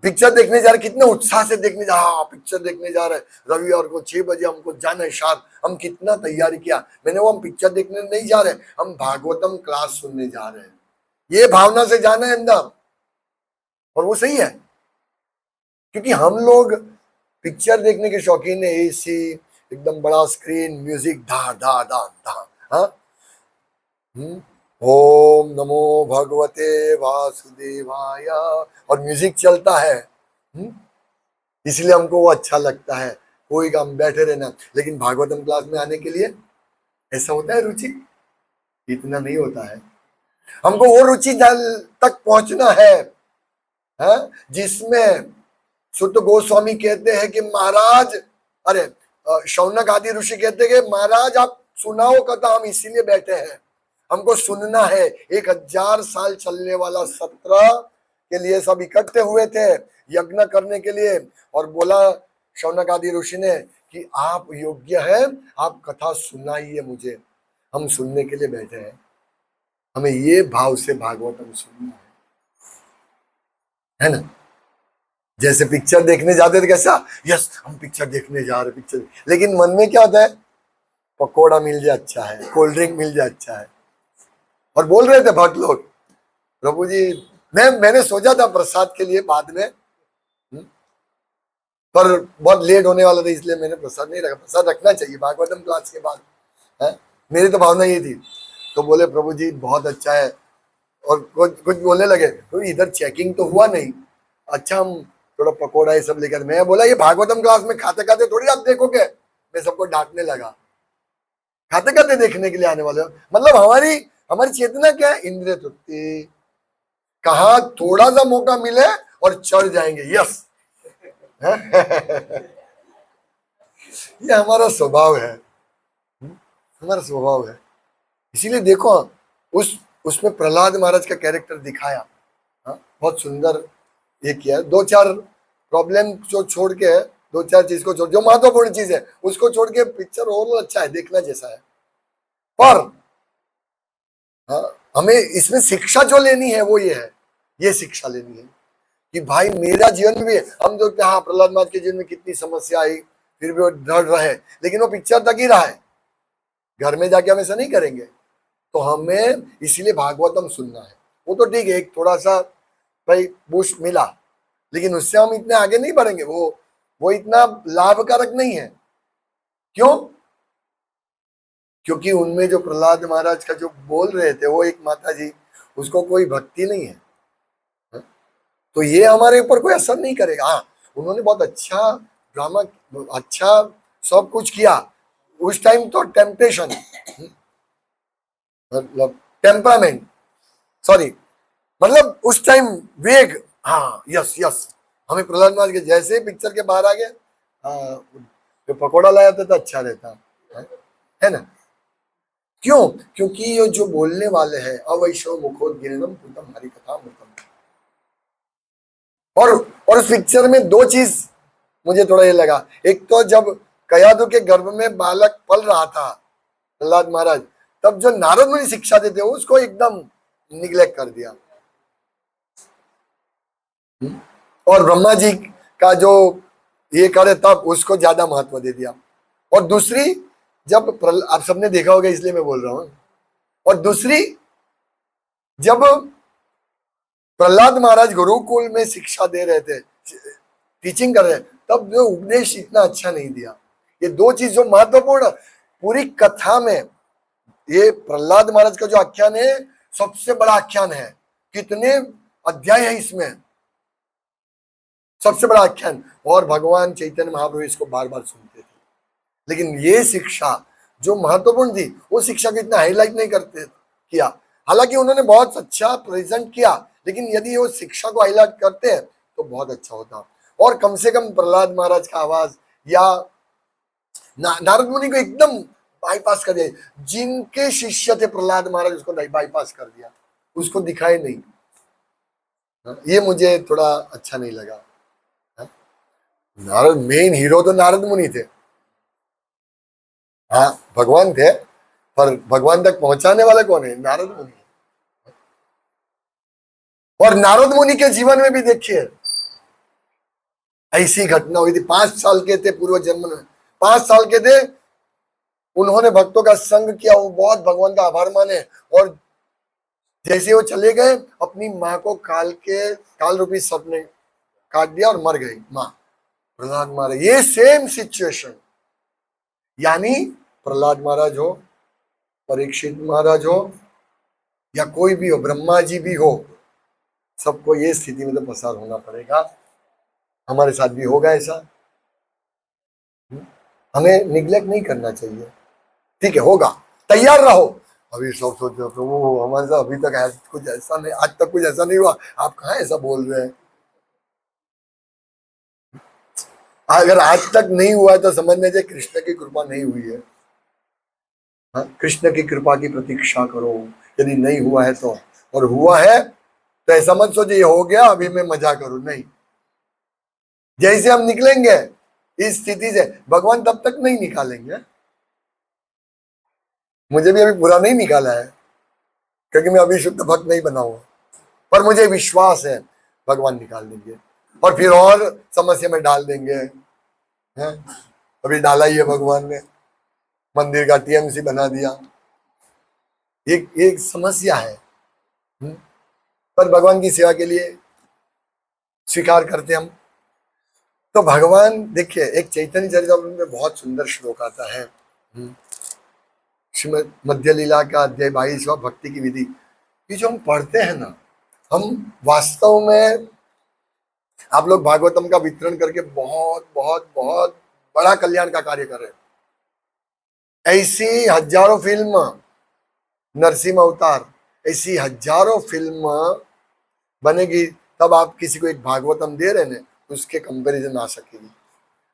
पिक्चर देखने जा रहे, कितने उत्साह से देखने जा रहे, पिक्चर देखने जा रहे, रविवार को 6 बजे हमको जाना है शार्प, हम कितना तैयारी किया। मैंने वो हम पिक्चर देखने नहीं जा रहे, हम भागवतम क्लास सुनने जा रहे हैं, ये भावना से जाना है अंदर। और वो सही है, क्योंकि हम लोग पिक्चर देखने के शौकीन है, एसी एकदम बड़ा स्क्रीन, म्यूजिक धार धार धार धार, हाँ। ओम नमो भगवते वासुदेवाय, और म्यूजिक चलता है, इसलिए हमको वो अच्छा लगता है, कोई काम बैठे रहना। लेकिन भागवतम क्लास में आने के लिए ऐसा होता है रुचि, इतना नहीं होता है। हमको वो रुचि तक पहुंचना है, जिसमें सुत गोस्वामी कहते हैं कि महाराज, अरे शौनक आदि ऋषि कहते हैं कि महाराज आप सुनाओ कथा, हम इसीलिए बैठे हैं, हमको सुनना है। 1000 साल चलने वाला सत्र के लिए सब इकट्ठे हुए थे यज्ञ करने के लिए, और बोला शौनक आदि ऋषि ने कि आप योग्य हैं, आप कथा सुनाइए मुझे, हम सुनने के लिए बैठे हैं। हमें ये भाव से भागवतम सुनना है ना। जैसे पिक्चर देखने जाते थे कैसा, यस हम पिक्चर देखने जा रहे पिक्चर, लेकिन मन में क्या होता है, पकोड़ा मिल जाए अच्छा है, कोल्ड ड्रिंक मिल जाए अच्छा है। और बोल रहे थे भक्त लोग, प्रभु जी मैंने सोचा था प्रसाद के लिए बाद में, पर बहुत लेट होने वाला था इसलिए मैंने प्रसाद नहीं रखा। प्रसाद रखना चाहिए भागवतम क्लास के बाद, है मेरी तो भावना ये थी। तो बोले प्रभु जी बहुत अच्छा है, और कुछ बोलने लगे, तो इधर चेकिंग तो हुआ नहीं, अच्छा हम थोड़ा पकोड़ा ये सब लेकर। मैं बोला ये भागवतम क्लास में खाते खाते थोड़ी आप देखोगे, मैं सबको डांटने लगा, खाते खाते देखने के लिए आने वाले हो। मतलब हमारी चेतना क्या है, इंद्रिय तृप्ति, कहा थोड़ा सा मौका मिले और चढ़ जाएंगे, यस। ये हमारा स्वभाव है, हमारा स्वभाव है। इसीलिए देखो उस उसमें प्रहलाद महाराज का कैरेक्टर दिखाया, हाँ, बहुत सुंदर ये किया। दो चार प्रॉब्लम जो छोड़ के, दो चार चीज को छोड़, जो महत्वपूर्ण चीज है उसको छोड़ के पिक्चर और अच्छा है, देखना जैसा है। पर हाँ, हमें इसमें शिक्षा जो लेनी है वो ये है, ये शिक्षा लेनी है कि भाई मेरा जीवन में भी है। हम जो हाँ प्रहलाद महाराज के जीवन में कितनी समस्या आई, फिर भी वो डर रहे, लेकिन वो पिक्चर तक ही रहा है, घर में जाके हम ऐसा नहीं करेंगे। तो हमें इसीलिए भागवतम सुनना है। वो तो ठीक है, एक थोड़ा सा भाई बूस्ट मिला, लेकिन उससे हम इतने आगे नहीं बढ़ेंगे, वो इतना लाभकारक नहीं है। क्यों? क्योंकि उनमें जो प्रहलाद महाराज का जो बोल रहे थे, वो एक माता जी, उसको कोई भक्ति नहीं है, तो ये हमारे ऊपर कोई असर नहीं करेगा। हाँ, उन्होंने बहुत अच्छा ड्रामा, अच्छा सब कुछ किया उस टाइम। तो टेम्पटेशन, मतलब टेम्परामेंट, सॉरी, मतलब उस टाइम वेग, हाँ यस यस, हमें प्रहलाद महाराज के जैसे पिक्चर के बाहर आ गए, जो पकौड़ा लाया था तो अच्छा रहता है ना। क्यों? क्योंकि ये जो बोलने वाले हैं, अवैशो मुखोद्गीर्णम पूतम हरि कथा मृतम। और उस पिक्चर में दो चीज मुझे थोड़ा ये लगा। एक तो जब कयादु के गर्भ में बालक पल रहा था प्रहलाद महाराज, तब जो नारद मुनि शिक्षा देते उसको एकदम निग्लेक्ट कर दिया, और ब्रह्मा जी का जो ये करे तब उसको ज्यादा महत्व दे दिया। और दूसरी, जब आप सबने देखा होगा इसलिए मैं बोल रहा हूं, और दूसरी, जब प्रहलाद महाराज गुरुकुल में शिक्षा दे रहे थे, टीचिंग कर रहे, तब जो उपदेश इतना अच्छा नहीं दिया। ये दो चीज जो महत्वपूर्ण पूरी कथा में, ये प्रहलाद महाराज का जो आख्यान है सबसे बड़ा आख्यान है। कितने अध्याय है इसमें, सबसे बड़ा आख्यान। और भगवान चैतन्य महाप्रभु इसको बार बार सुनते थे, लेकिन ये शिक्षा जो महत्वपूर्ण थी, वो शिक्षा को इतना हाईलाइट नहीं करते किया। हालांकि उन्होंने बहुत अच्छा प्रेजेंट किया, लेकिन यदि वो शिक्षा को हाईलाइट करते हैं तो बहुत अच्छा होता। और कम से कम प्रहलाद महाराज का आवाज या नारद मुनि को एकदम बाईपास कर दिया। जिनके शिष्य थे प्रहलाद महाराज, उसको बाईपास कर दिया, उसको दिखाई नहीं। ये मुझे थोड़ा अच्छा नहीं लगा। नारद मेन हीरो तो नारद मुनि थे, हाँ भगवान थे, पर भगवान तक पहुंचाने वाले कौन है? नारद मुनि। और नारद मुनि के जीवन में भी देखिए ऐसी घटना हुई थी। 5 साल के थे पूर्व जन्म में, 5 साल के थे, उन्होंने भक्तों का संग किया, वो बहुत भगवान का आभार माने। और जैसे वो चले गए, अपनी माँ को काल रूपी सर्प ने काट दिया और मर गई माँ प्रहलाद महाराज। ये सेम सिचुएशन, यानी प्रहलाद महाराज हो, परीक्षित महाराज हो, या कोई भी हो, ब्रह्मा जी भी हो, सबको ये स्थिति में तो पसार होना पड़ेगा। हमारे साथ भी होगा ऐसा, हमें निग्लेक्ट नहीं करना चाहिए। ठीक है, होगा, तैयार रहो। अभी सब सोच रहे प्रभु हमारे साथ अभी तक कुछ ऐसा नहीं, आज तक कुछ ऐसा नहीं हुआ, आप कहाँ ऐसा बोल रहे हैं? अगर आज तक नहीं हुआ है तो समझने से कृष्ण की कृपा नहीं हुई है। हाँ, कृष्ण की कृपा की प्रतीक्षा करो। यदि नहीं हुआ है तो, और हुआ है तो ऐसा मत सोचिए ये हो गया अभी मैं मजा करूं, नहीं। जैसे हम निकलेंगे इस स्थिति से, भगवान तब तक नहीं निकालेंगे। मुझे भी अभी पूरा नहीं निकाला है, क्योंकि मैं अभी शुद्ध भक्त नहीं बना हुआ, पर मुझे विश्वास है भगवान निकाल देंगे, और फिर और समस्या में डाल देंगे। हैं? अभी डाला ही है भगवान ने, मंदिर का टीएमसी बना दिया। एक समस्या है, पर भगवान की सेवा के लिए स्वीकार करते हम। तो भगवान देखिए, एक चैतन्य चरितामृत में बहुत सुंदर श्लोक आता है, श्रीमद मध्य लीला का अध्याय 22वां, भक्ति की विधि। ये जो हम पढ़ते हैं ना, हम वास्तव में, आप लोग भागवतम का वितरण करके बहुत बहुत बहुत बड़ा कल्याण का कार्य कर रहे हैं। ऐसी हजारों फिल्म, नरसिम्हा अवतार, ऐसी हजारों फिल्म बनेगी, तब आप किसी को एक भागवतम दे रहे हैं, उसके कंपैरिजन आ सकेगी।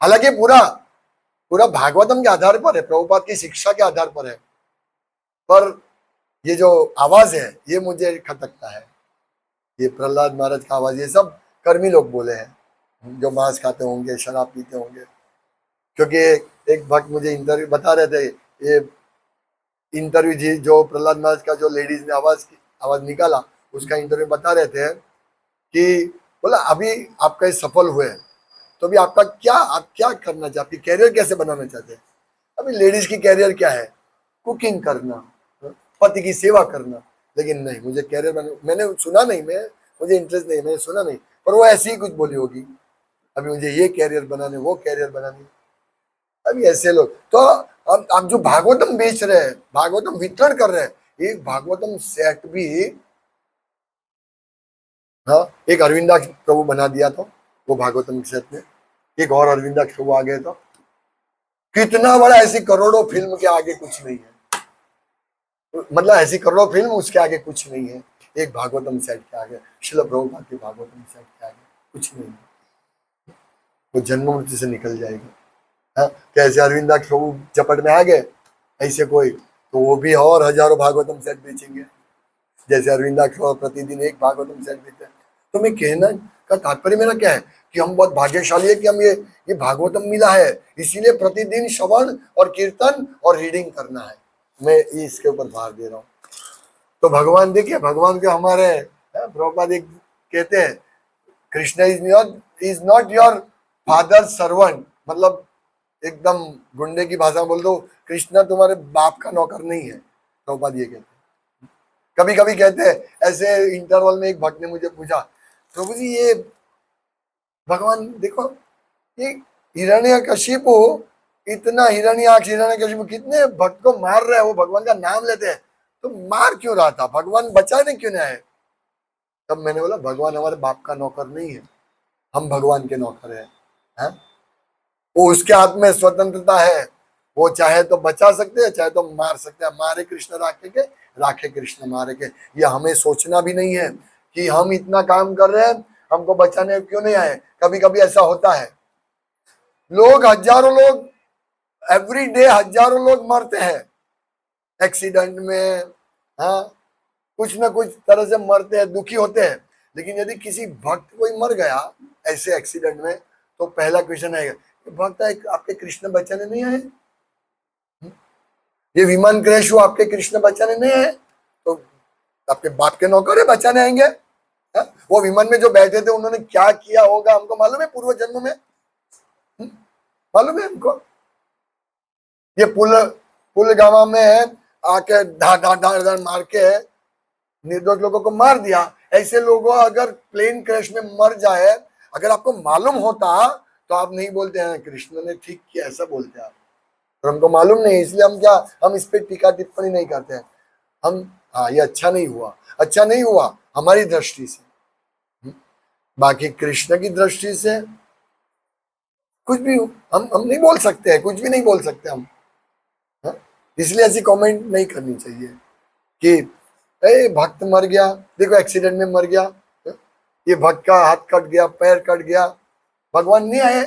हालांकि पूरा पूरा भागवतम के आधार पर है, प्रभुपाद की शिक्षा के आधार पर है। पर ये जो आवाज है ये मुझे खटकता है, ये प्रहलाद महाराज का आवाज, ये सब कर्मी लोग बोले हैं जो मांस खाते होंगे, शराब पीते होंगे। क्योंकि एक भक्त मुझे इंटरव्यू बता रहे थे, ये इंटरव्यू जी जो प्रहलाद महाराज का जो लेडीज ने आवाज निकाला, उसका इंटरव्यू बता रहे थे कि बोला अभी आपका ये सफल हुए तो अभी आपका क्या, आप क्या करना चाहते, कैरियर कैसे बनाना चाहते हैं? अभी लेडीज की कैरियर क्या है? कुकिंग करना, पति की सेवा करना। लेकिन नहीं, मुझे कैरियर मैंने सुना नहीं, मुझे इंटरेस्ट नहीं, मैंने सुना नहीं, पर वो ऐसी ही कुछ बोली होगी, अभी मुझे ये कैरियर बनाने, वो कैरियर बनाने। अभी ऐसे लोग तो आप जो भागवतम बेच रहे हैं, भागवतम वितरण कर रहे हैं, एक भागवतम सेट भी, हाँ, एक अरविंदाक्ष प्रभु बना दिया तो वो भागवतम सेट में, एक और अरविंदाक्ष प्रभु आ गए तो कितना बड़ा, ऐसी करोड़ों फिल्म के आगे कुछ नहीं है, मतलब ऐसी करोड़ों फिल्म उसके आगे कुछ नहीं है, एक भागवतम सेट के आगे, श्रील प्रभुपाद के भागवतम सेट के आगे कुछ नहीं है, वो जन्म मृत्यु से निकल जाएगा। हाँ, कैसे अरविंदाक्ष प्रभु चपट में आ गए, ऐसे कोई तो वो भी और हजारों भागवतम सेट बेचेंगे, जैसे अरविंदाक्ष प्रभु प्रतिदिन एक भागवतम सेट बेचते हैं। तो मैं कहना का तात्पर्य मेरा क्या है कि हम बहुत भाग्यशाली है कि हम ये भागवतम मिला है, इसीलिए प्रतिदिन श्रवण और कीर्तन और रीडिंग करना है, मैं इसके ऊपर भार दे रहा हूँ। तो भगवान देखिए, भगवान के हमारे प्रभुपाद एक कहते हैं, Krishna is not your father servant, मतलब एकदम गुंडे की भाषा में बोल दो, कृष्णा तुम्हारे बाप का नौकर नहीं है, प्रभुपाद ये कहते हैं। कभी कभी कहते हैं ऐसे इंटरवल में, एक भक्त ने मुझे पूछा, प्रभु जी ये भगवान देखो, ये हिरण्यकशिपु, इतना हिरण्याक्ष हिरण्यकशिपु कितने भक्त को मार रहे हैं, वो भगवान का नाम लेते हैं, तो मार क्यों रहा था, भगवान बचाने क्यों नहीं आए? तब मैंने बोला भगवान हमारे बाप का नौकर नहीं है, हम भगवान के नौकर हैं, है? वो उसके हाथ में स्वतंत्रता है, वो चाहे तो बचा सकते हैं, चाहे तो मार सकते हैं, मारे कृष्ण राखे के, राखे कृष्ण मारे के। ये हमें सोचना भी नहीं है कि हम इतना काम कर रहे हैं, हमको बचाने क्यों नहीं आए। कभी कभी ऐसा होता है, लोग हजारों लोग एवरी डे हजारों लोग मरते हैं एक्सीडेंट में, हाँ, कुछ ना कुछ तरह से मरते हैं, दुखी होते हैं। लेकिन यदि किसी भक्त कोई मर गया ऐसे एक्सीडेंट में, तो पहला क्वेश्चन आएगा, भक्त आपके कृष्ण बचाने नहीं आए? ये विमान क्रैश हुआ, आपके कृष्ण बचाने नहीं आए? तो आपके बाप के नौकर है, बचाने आएंगे? वो विमान में जो बैठे थे उन्होंने क्या किया होगा हमको मालूम है, पूर्व जन्म में मालूम है हमको। ये पुलगामा में आके धाड़ मार के निर्दोष लोगों को मार दिया। ऐसे लोगों अगर प्लेन क्रैश में मर जाए, अगर आपको मालूम होता तो आप नहीं बोलते हैं कृष्ण ने ठीक किया, ऐसा बोलते हैं आप। तो हमको मालूम नहीं, इसलिए हम क्या, हम इस पे टीका टिप्पणी नहीं करते हैं। हम हाँ, ये अच्छा नहीं हुआ, अच्छा नहीं हुआ हमारी दृष्टि से, बाकी कृष्ण की दृष्टि से कुछ भी हम नहीं बोल सकते हैं, कुछ भी नहीं बोल सकते हम। इसलिए ऐसी कमेंट नहीं करनी चाहिए कि ए भक्त मर गया, देखो एक्सीडेंट में मर गया, ये भक्त का हाथ कट गया, पैर कट गया, भगवान नहीं आए।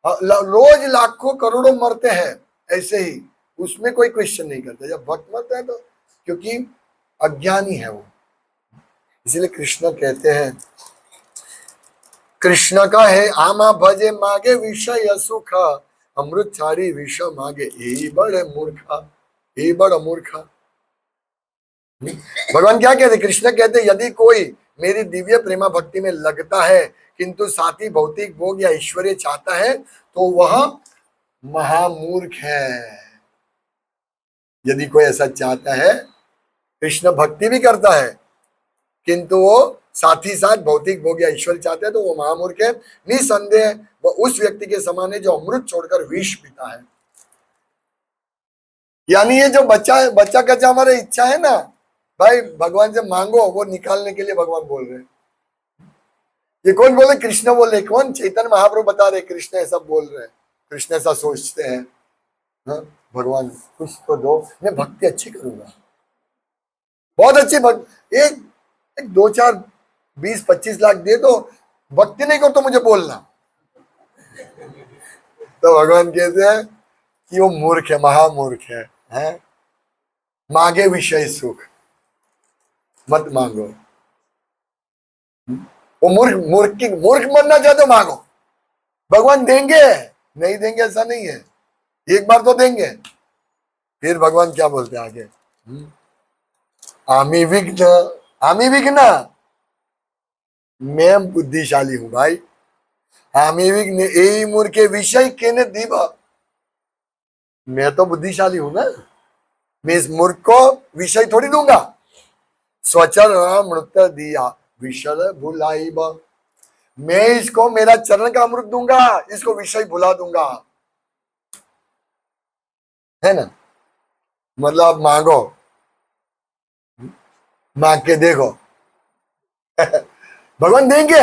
रोज लाखों करोड़ों मरते हैं ऐसे ही, उसमें कोई क्वेश्चन नहीं करता। जब भक्त मरता है तो क्योंकि अज्ञानी है वो, इसीलिए कृष्ण कहते हैं, कृष्ण का है आमा भजे मागे विषय सुख, अमृत छाड़ी विष मागे यही बड़े मूर्खा, यही बड़ा मूर्खा। भगवान क्या कहते, कृष्ण कहते, यदि कोई मेरी दिव्य प्रेमा भक्ति में लगता है किंतु साथ ही भौतिक भोग या ऐश्वर्य चाहता है तो वह महामूर्ख है। यदि कोई ऐसा चाहता है, कृष्ण भक्ति भी करता है किंतु वो साथ ही साथ भौतिक भोग या ईश्वर चाहते हैं तो वो महामूर्ख है। निसंदेह वो उस व्यक्ति के समान है जो अमृत छोड़कर विष पीता है। यानी ये जो बच्चा कच्चा हमारी इच्छा है ना भाई, भगवान से मांगो, वो निकालने के लिए भगवान बोल रहे हैं। ये कौन बोले? कृष्ण बोले। कौन? चैतन्य महाप्रभु बता रहे कृष्ण ऐसा बोल रहे हैं, कृष्ण ऐसा सोचते हैं। भगवान कुछ तो दो, मैं भक्ति अच्छी करूंगा, बहुत अच्छी भक्ति, एक 2-4 20-25 लाख दे दो, भक्ति नहीं करो तो मुझे बोलना। तो भगवान कहते हैं कि वो मूर्ख है, महामूर्ख है? मांगे विषय सुख, मत मांगो। वो मूर्ख मूर्ख बनना चाहते हो, मांगो। भगवान देंगे, नहीं देंगे ऐसा नहीं है, एक बार तो देंगे। फिर भगवान क्या बोलते हैं आगे? आमी विघ्न, आमी विघ्न, मैं बुद्धिशाली हूं भाई। आमी विघ्न यही मूर्खे विषय केने दीब, मैं तो बुद्धिशाली हूं ना, मैं इस मूर्ख को विषय थोड़ी दूंगा। स्वचर अमृत दिया विषय भुलाइब, मैं इसको मेरा चरण का अमृत दूंगा, इसको विषय भुला दूंगा, है ना? मतलब मांगो, मांग के देखो भगवान देंगे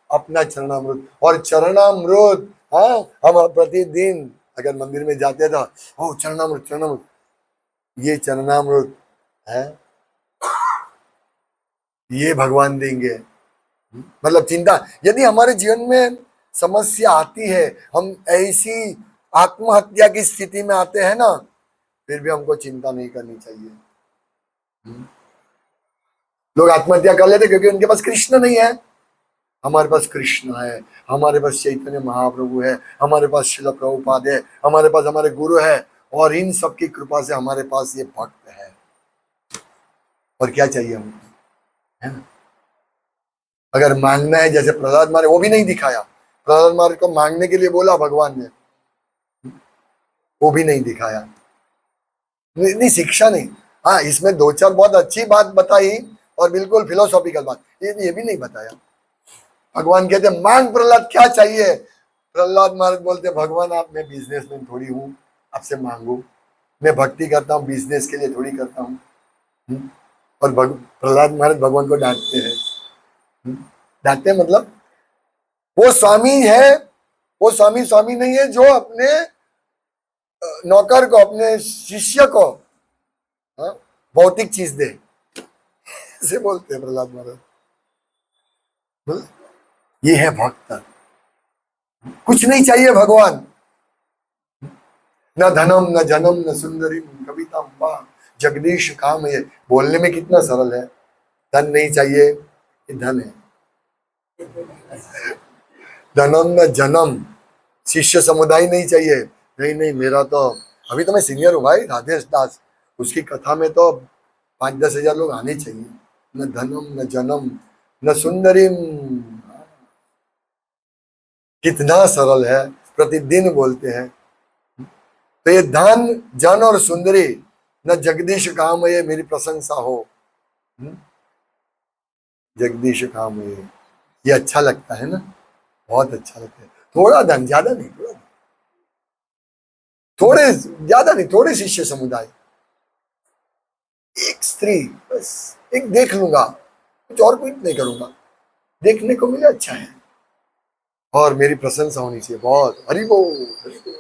अपना चरणामृत। और चरणामृत, हाँ, हम प्रतिदिन अगर मंदिर में जाते तो ओ चरणामृत चरणामृत, ये चरणामृत है, ये भगवान देंगे। मतलब चिंता, यदि हमारे जीवन में समस्या आती है, हम ऐसी आत्महत्या की स्थिति में आते हैं ना, फिर भी हमको चिंता नहीं करनी चाहिए। लोग आत्महत्या कर लेते क्योंकि उनके पास कृष्ण नहीं है। हमारे पास कृष्ण है, हमारे पास चैतन्य महाप्रभु है, हमारे पास श्रील प्रभुपाद है, हमारे पास हमारे गुरु है, और इन सब की कृपा से हमारे पास ये भक्त है। और क्या चाहिए हमको, है ना? अगर मांगना है, जैसे प्रहलाद महाराज, वो भी नहीं दिखाया। प्रहलाद महाराज को मांगने के लिए बोला भगवान ने, वो भी नहीं दिखाया। नहीं, शिक्षा नहीं। हाँ, इसमें दो चार बहुत अच्छी बात बताई और बिल्कुल फिलोसॉफिकल बात, ये भी नहीं बताया। भगवान कहते मांग प्रहलाद क्या चाहिए? प्रहलाद महाराज बोलते भगवान आप, मैं बिजनेसमैन थोड़ी हूँ आपसे मांगू, मैं भक्ति करता हूँ बिजनेस के लिए थोड़ी करता हूँ। और प्रहलाद महाराज भगवान को डांटते हैं। डांटते मतलब वो स्वामी है, वो स्वामी स्वामी नहीं है जो अपने नौकर को, अपने शिष्य को, हाँ, भौतिक चीज दे, ऐसे बोलते हैं प्रहलाद महाराज। ये है भक्त, कुछ नहीं चाहिए भगवान, न धनम न जनम न सुंदरी कविता वाह जगदीश काम। ये बोलने में कितना सरल है, धन नहीं चाहिए, ये धन है। धनम न जन्म, शिष्य समुदाय नहीं चाहिए, नहीं नहीं, मेरा तो अभी तो मैं सीनियर हूँ भाई, राधेश दास, उसकी कथा में तो 5-10 हजार लोग आने चाहिए। न धनम न जन्म न सुंदरी, कितना सरल है, प्रतिदिन बोलते हैं। तो ये धन जन और सुंदरी न जगदीश काम, ये मेरी प्रशंसा हो, जगदीश काम, ये अच्छा लगता है ना, बहुत अच्छा लगता है। थोड़ा धन, ज्यादा नहीं, थोड़े ज्यादा नहीं, थोड़े शिष्य समुदाय, एक स्त्री बस, एक देख लूंगा, कुछ और कुछ नहीं करूंगा, देखने को मिले अच्छा है, और मेरी प्रशंसा होनी चाहिए बहुत, हरि बोल हरि बोल।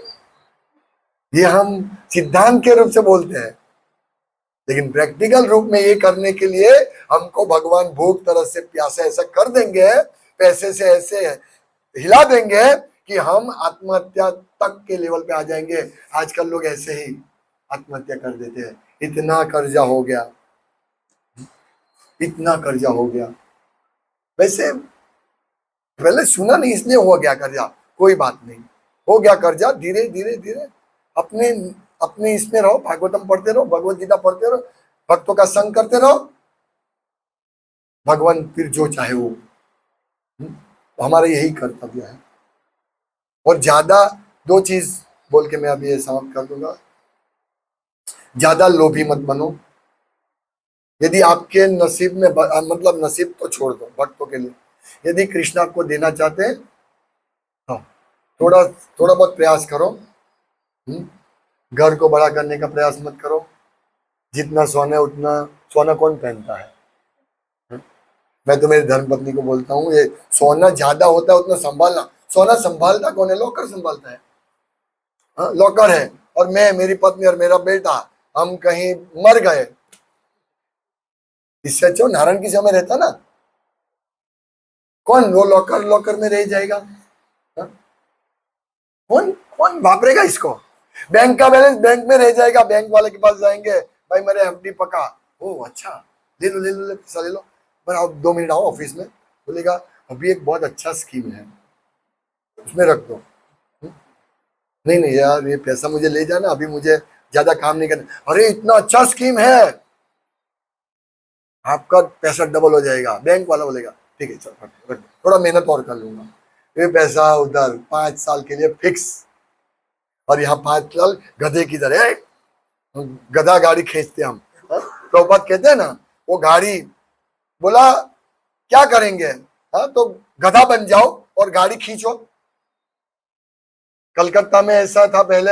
ये हम सिद्धांत के रूप से बोलते हैं, लेकिन प्रैक्टिकल रूप में ये करने के लिए हमको भगवान भूख तरस से प्यासे ऐसा कर देंगे, पैसे से ऐसे हिला देंगे कि हम आत्महत्या तक के लेवल पे आ जाएंगे। आजकल लोग ऐसे ही आत्महत्या कर देते हैं, इतना कर्जा हो गया, इतना कर्जा हो गया। वैसे पहले सुना नहीं इसलिए हुआ गया कर्जा, कोई बात नहीं, हो गया कर्जा, धीरे धीरे धीरे अपने अपने इसमें रहो, भागवतम पढ़ते रहो, भगवत गीता पढ़ते रहो, भक्तों का संग करते रहो, भगवान फिर जो चाहे वो। हमारा यही कर्तव्य है। और ज्यादा, दो चीज बोल के मैं अभी ये समाप्त कर दूंगा, ज्यादा लोभी मत बनो। यदि आपके नसीब में, मतलब नसीब तो छोड़ दो, भक्तों के लिए यदि कृष्ण आपको देना चाहते हैं, हाँ, थोड़ा थोड़ा बहुत प्रयास करो। घर को बड़ा करने का प्रयास मत करो, जितना सोना है उतना, सोना कौन पहनता है? मैं तो मेरी धर्मपत्नी को बोलता हूँ, ये सोना ज्यादा होता है उतना संभालना। सोना संभालता कौन है? लॉकर संभालता है। हाँ, लॉकर है, और मैं, मेरी पत्नी और मेरा बेटा, हम कहीं मर गए, इससे अच्छा नारायण की समय रहता ना, कौन वो लॉकर में रह जाएगा? हाँ? कौन कौन वापरेगा इसको? बैंक का बैलेंस बैंक में रह जाएगा, बैंक वाले के पास जाएंगे, भाई मेरे एफडी पका। ओ अच्छा, ले लो ले लो, पैसा ले लो। पर आप 2 मिनट आओ ऑफिस में, बोलेगा अभी एक बहुत अच्छा स्कीम है उसमें रख दो। नहीं नहीं यार, ये पैसा मुझे ले जाना, अभी मुझे ज्यादा काम नहीं करना। अरे इतना अच्छा स्कीम है, आपका पैसा डबल हो जाएगा। बैंक वाला बोलेगा ठीक है चल रख दो, थोड़ा मेहनत और कर लूंगा। ये पैसा उधर 5 साल के लिए फिक्स, और यहाँ 5 साल गधे की तरह, गधा गाड़ी खींचते हम। प्रभुपाद कहते हैं ना, वो गाड़ी बोला क्या करेंगे, हाँ तो गधा बन जाओ और गाड़ी खींचो। कलकत्ता में ऐसा था पहले,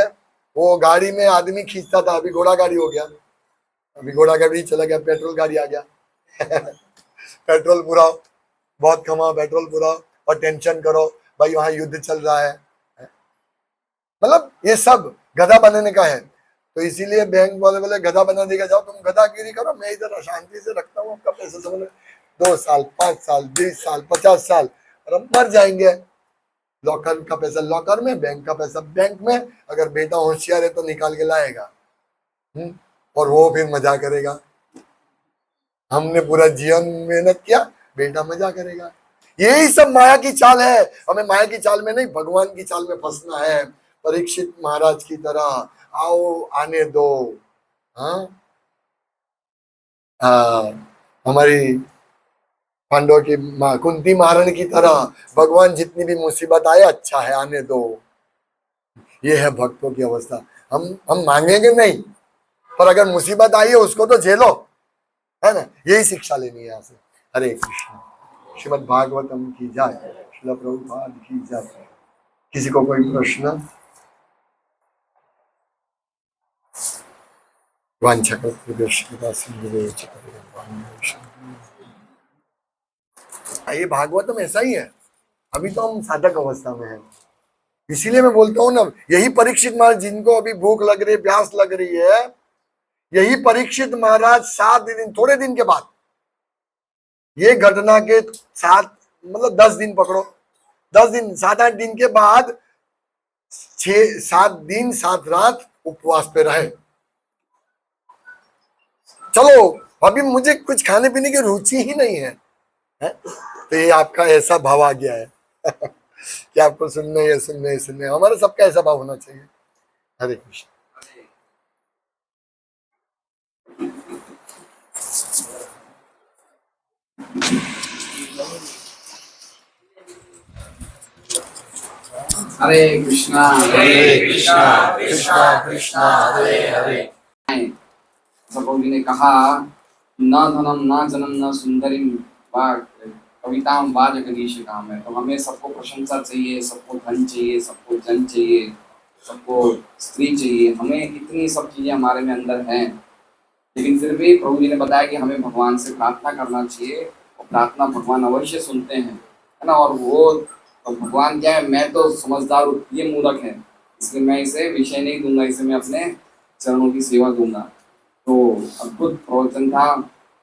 वो गाड़ी में आदमी खींचता था, अभी घोड़ा गाड़ी हो गया, अभी घोड़ा गाड़ी चला गया, पेट्रोल गाड़ी आ गया। पेट्रोल पुराओ, बहुत कमाओ, पेट्रोल पुराओ और टेंशन करो, भाई वहां युद्ध चल रहा है। मतलब ये सब गधा बनने का है। तो इसीलिए बैंक वाले बोले गधा बना देगा, जाओ तुम गधागिरी करो, मैं इधर शांति से रखता हूँ आपका पैसा। समझ 2 साल 5 साल 20 साल 50 साल, और हम मर जाएंगे। लॉकर का पैसा लॉकर में, बैंक का पैसा बैंक में। अगर बेटा होशियार है तो निकाल के लाएगा, और वो फिर मजा करेगा। हमने पूरा जीवन मेहनत किया, बेटा मजा करेगा। यही सब माया की चाल है। हमें माया की चाल में नहीं, भगवान की चाल में फंसना है, परीक्षित महाराज की तरह। आओ आने दो। हाँ हमारी पांडव की माँ कुंती महारानी की तरह, भगवान जितनी भी मुसीबत आए अच्छा है आने दो। ये है भक्तों की अवस्था। हम मांगेंगे नहीं, पर अगर मुसीबत आई है उसको तो झेलो, है ना। यही शिक्षा लेनी है यहाँ से। हरे कृष्ण। श्रीमद् भागवतम की जय, श्रील प्रभुपाद की जय। किसी को कोई प्रश्न? ये भागवतम ऐसा ही है। अभी तो हम साधक अवस्था में हैं, इसीलिए मैं बोलता हूँ ना, यही परीक्षित महाराज जिनको अभी भूख लग रही है, प्यास लग रही है, यही परीक्षित महाराज 7 दिन, थोड़े दिन के बाद, ये घटना के 7 मतलब 10 दिन पकड़ो, 10 दिन 7-8 दिन के बाद 6-7 दिन 7 रात उपवास पे रहे। चलो अभी मुझे कुछ खाने पीने की रुचि ही नहीं है, है? तो ये आपका ऐसा भाव आ गया है कि आपको सुनने है सुनने है सुनने। हमारा सबका ऐसा भाव होना चाहिए। हरे कृष्ण। हरे कृष्णा कृष्णा कृष्णा हरे हरे। प्रभु जी ने कहा न धनम न जनम न सुंदरी कविता वा जगदीश काम है। तो हमें सबको प्रशंसा चाहिए, सबको धन चाहिए, सबको जन चाहिए, सबको स्त्री चाहिए, हमें इतनी सब चीजें हमारे में अंदर हैं। लेकिन फिर भी प्रभु जी ने बताया कि हमें भगवान से प्रार्थना करना चाहिए, और प्रार्थना भगवान अवश्य सुनते हैं, है ना। और वो तो भगवान क्या है, मैं तो समझदार हूँ, ये मूर्ख है, इसलिए मैं इसे विषय नहीं दूंगा, इसे मैं अपने चरणों की सेवा दूंगा। तो अद्भुत प्रवचन था,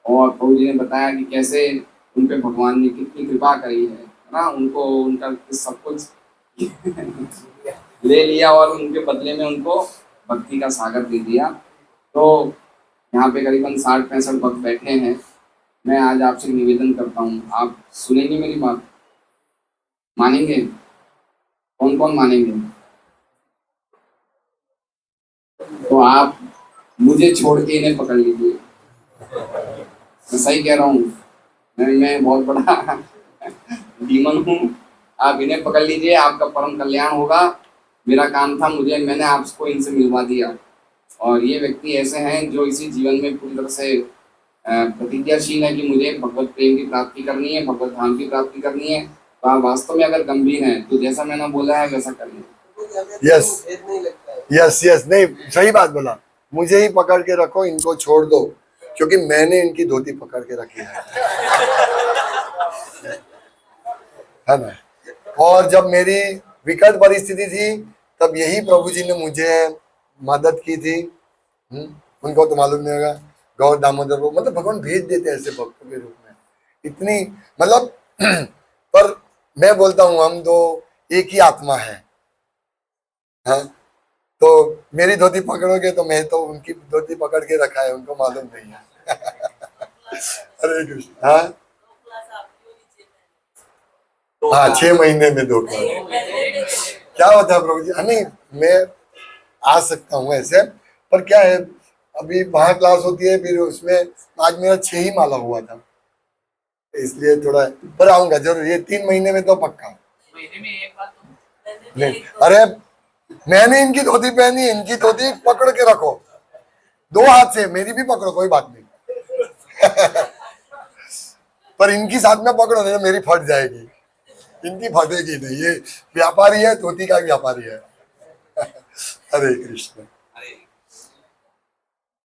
और प्रभु जी ने बताया कि कैसे उन पे भगवान ने कितनी कृपा करी है ना। उनको उनका सब कुछ ले लिया और उनके बदले में उनको भक्ति का सागर दे दिया। तो यहाँ पे करीबन 60-65 भक्त बैठे हैं। मैं आज आपसे निवेदन करता हूँ, आप सुनेंगे मेरी बात, मानेंगे? कौन कौन मानेंगे? तो आप मुझे छोड़ के इन्हें पकड़ लीजिए। मैं सही कह रहा हूँ, मैं बहुत बड़ा डीमन हूँ। आप इन्हें पकड़ लीजिए, आपका परम कल्याण होगा। मेरा काम था, मैंने आपको इनसे मिलवा दिया। और ये व्यक्ति ऐसे हैं जो इसी जीवन में पूरी तरह से प्रतिज्ञाशील है कि मुझे भगवत प्रेम की प्राप्ति करनी है, भगवत धाम की प्राप्ति करनी है। तो आप वास्तव में अगर गंभीर हैं तो जैसा मैंने बोला है वैसा करिए। यस यस यस, नहीं सही बात बोला। मुझे ही पकड़ के रखो, इनको छोड़ दो, क्योंकि मैंने इनकी धोती पकड़ के रखी है ना। और जब मेरी विकट परिस्थिति थी, तब यही प्रभु जी ने मुझे मदद की थी। उनको तो मालूम नहीं होगा, गौर दामोदर को मतलब भगवान भेज देते ऐसे भक्तों के रूप में, इतनी मतलब पर मैं बोलता हूँ हम दो एक ही आत्मा है, हाँ। तो मेरी धोती पकड़ोगे तो मैं तो उनकी धोती पकड़ के रखा है, उनको मालूम नहीं है। हरे कृष्ण। हाँ हाँ, 6 महीने में 2 क्लास। क्या होता है प्रभु जी? नहीं, मैं आ सकता हूँ ऐसे, पर क्या है, अभी वहां क्लास होती है, फिर उसमें आज मेरा 6 ही माला हुआ था, इसलिए थोड़ा, पर आऊंगा जरूर, ये 3 महीने में तो पक्का। महीने में एक बार तो नहीं, अरे मैंने इनकी धोती पहनी, इनकी धोती पकड़ के रखो 2 हाथ से, मेरी भी पकड़ो, कोई बात नहीं। पर इनकी साथ में पकड़ो, नहीं तो मेरी फट जाएगी, इनकी फटेगी नहीं। ये व्यापारी है, धोती का व्यापारी है। हरे कृष्ण।